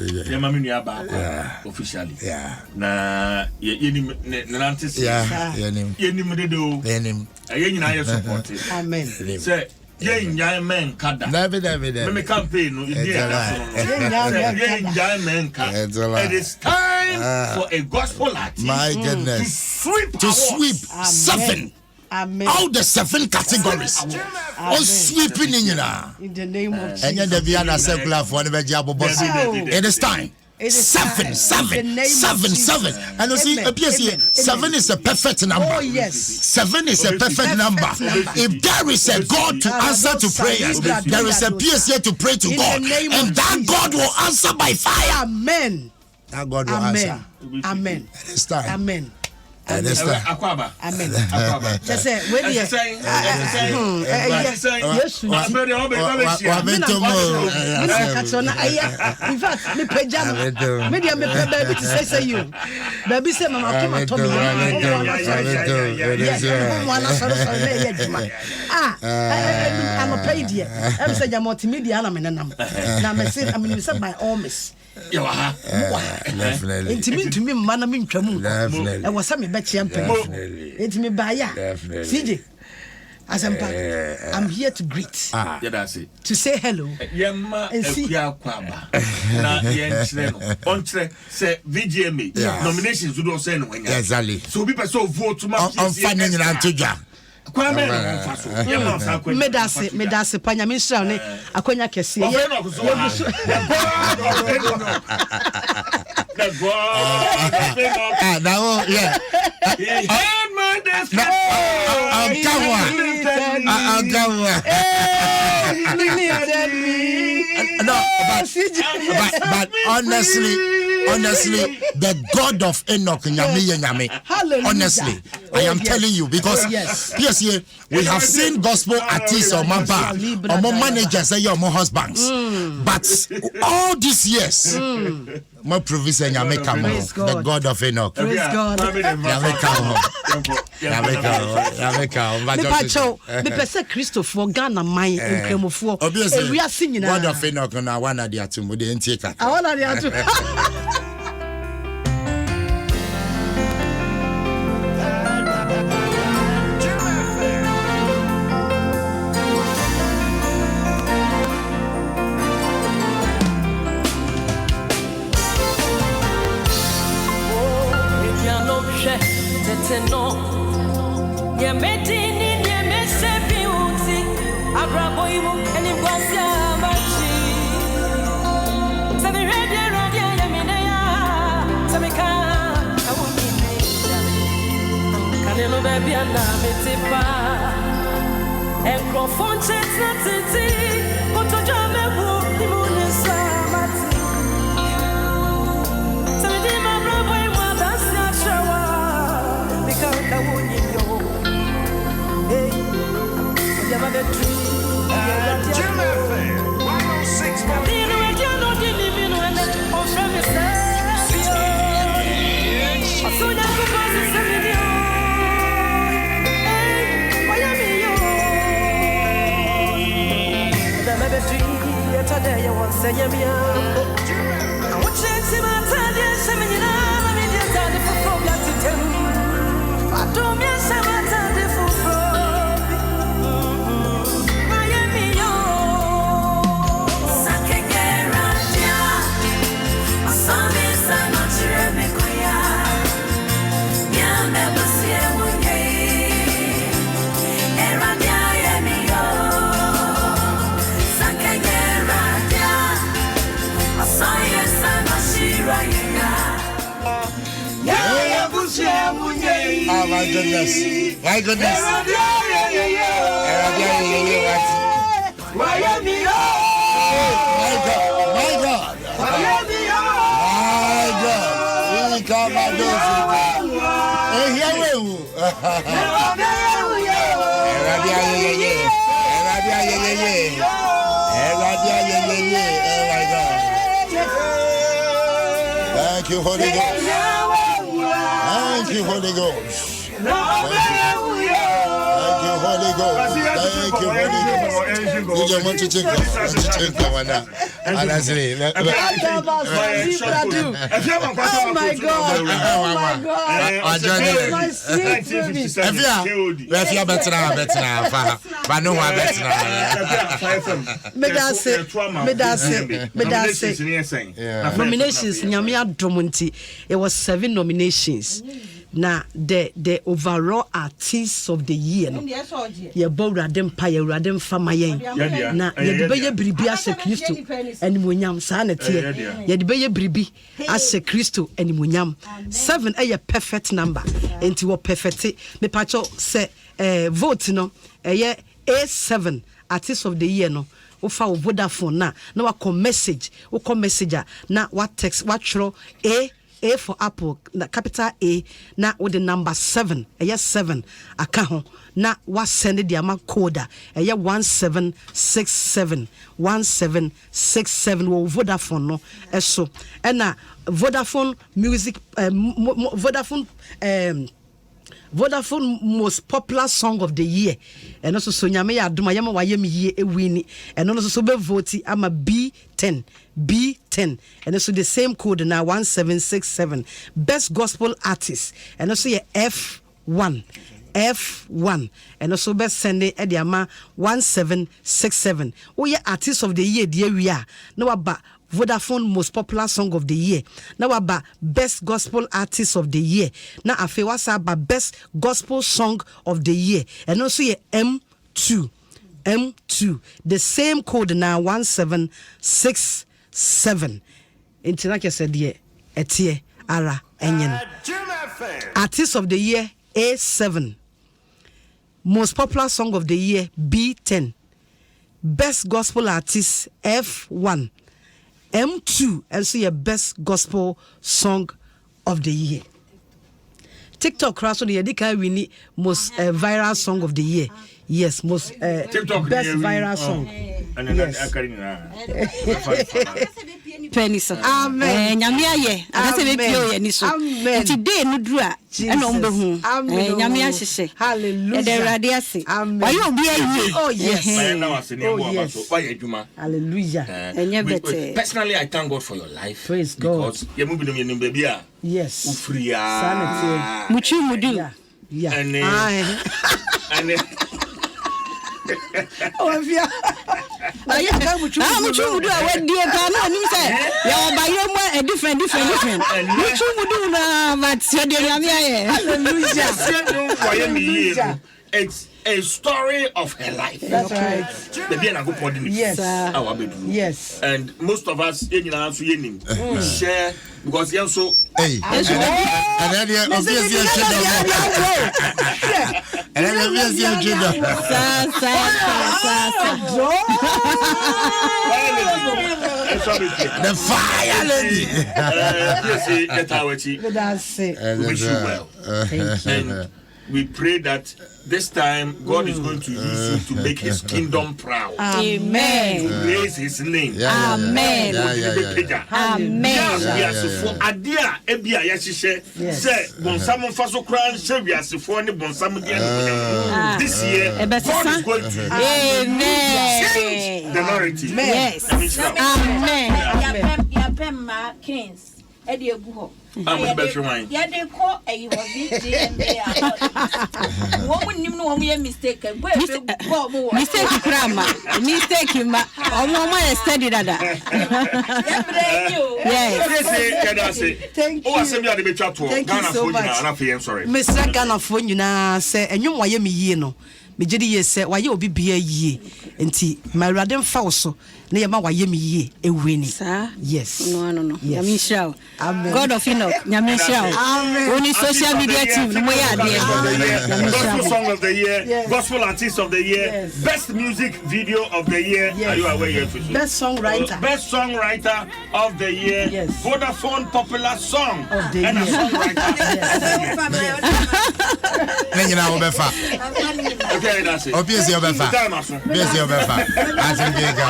Yeah, mammy, you are officially. Yeah. Na Nantis. Yeah. Yenim. I support it. Amen. Say, young man, Kada. Never. Me campaign. Young man, Kada. It is time for a gospel artist. My goodness. To sweep 7. Amen. All the 7 categories. All sweeping in the name of Jesus. And then the Vienna circular for the job of it is time. 7. And you see, Piesie, 7 is a perfect number. Oh, yes. 7 is a perfect number. If there is a God to answer to prayers, there is a Piesie to pray to God. And that God will answer by fire. Amen. That God will answer. Amen. It is time. Amen. Akwaba. Amen. Akwaba. Just say, where do you say? Yes. In fact, me pejama. Me baby to say you. Baby say mama come and tell me. I'm a paid here. I'm saying I'm multimedia. Now I'm saying I'm my almost. Definitely. To me, man, I'm in trouble. I was some bet champion. It's me by ya. CJ. As I'm here to greet. To say hello. And see. Say VGMA. Nominations would all send when exactly. So people so vote to my finding an antiga. Medase panya misra ne akonya kese now yeah but honestly, the God of Enoch Nyame. Honestly, I am telling you because yes, we have seen gospel artists or mamba or more managers or more husbands, but all these years, my provision Nyame come the God of Enoch. Praise God. Nyame come. Me pese Christopher Ghana mine ekremofo. Obviously, we are singing God of Enoch na one of the atum de nteka. I want the atum. My goodness. Thank you, Holy Ghost. Thank you, Holy Ghost. Thank you, Holy Ghost. Thank you, Holy Ghost. You want to check one now. Honestly. Oh my God. Oh my God. My sweet baby. If you are better, but no one better. Nominations. Nyamia Dromonti. It was 7 nominations. Now the overall artist of the year no ye bo Adom pa ye Adom fama yen na ye de beye bribi ase Kristo animonyam sa na tie ye de beye bribi ase Kristo animonyam 7 perfect number enti wo perfect me pacho say vote no A7 artist of the year no wo fa Vodafone na wa message wo message na wa text wa chro A for Apple, capital A, na with the number 7, 7, akaho, na was send the amount coda, 1767, 1767, wo Vodafone, no, so, and na Vodafone music, Vodafone most popular song of the year, and also so nyame ya Adom ayama wayemi ye ewini, and also so be vote am a B10, and also the same code now 1767. Best gospel artist, and also your F1, and also best Sunday at the ama 1767. Oh yeah, artist of the year, dear we are now about Vodafone most popular song of the year. Now about best gospel artist of the year. Now I feel what's about best gospel song of the year, and also your M2, the same code now 1767. Into like I said, etie ara enyen. Artist of the year A7, most popular song of the year B10, best gospel artist F1. M2 and see your best gospel song of the year. TikTok cross on the Edika Winnie most viral song of the year. Yes, most TikTok best viral song. Yes. Piesie. Amen. Nyamia ye. Anase be pio ye ni so. Today no dura. And ombehu. Nyamia hyehyɛ. Hallelujah. The Awurade ase. Why you be here? Oh yes. Hallelujah. Personally, I thank God for your life. Praise God. Because you move in baby. Yes. Ufria. Muchu mudu. Yeah. And Oh, yeah. I am much do I dear Ghana. You say, yeah, by your a different. Which you would do now, but said, hallelujah. It's a story of her life. That's right. Yes. Yes. And most of us, we share because you also. Hey, and then you obviously the fire lady. That's it. Wish you well. And we pray that this time God is going to use you to make His kingdom proud. Amen. To raise His name. Amen. Amen. Yes, for Adia, Ebia Yashishe, say, Bonsam Faso Crown, Shevias, for any Bonsam this year, God is going to change the narrative. Yes. Amen. Kings. Eddie Buho. I'm the best wine. Yeah, they call a woman, you know, we are mistaken. Mistake grammar. Mistake him. I studied that. Yes. Thank you. Thank you so much. Mr. Ghana phone you na say enyo waye me yie no. Me gidi ye say waye obi bia yie. Enti my radem fa so na ye ma waye me yie ewini. Sir? Yes. No. Yes. Nyamisha. Amen. God of Enoch. Nyamisha. Amen. Only social media team. Gospel song of the year. Yes. Gospel artist of the year. Yes. Best music video of the year. Yes. Are you aware yet? Best songwriter. Best songwriter of the year. Yes. Vodafone popular song of the and year. A songwriter. Yes. Okay, that's it. Piesie obefa.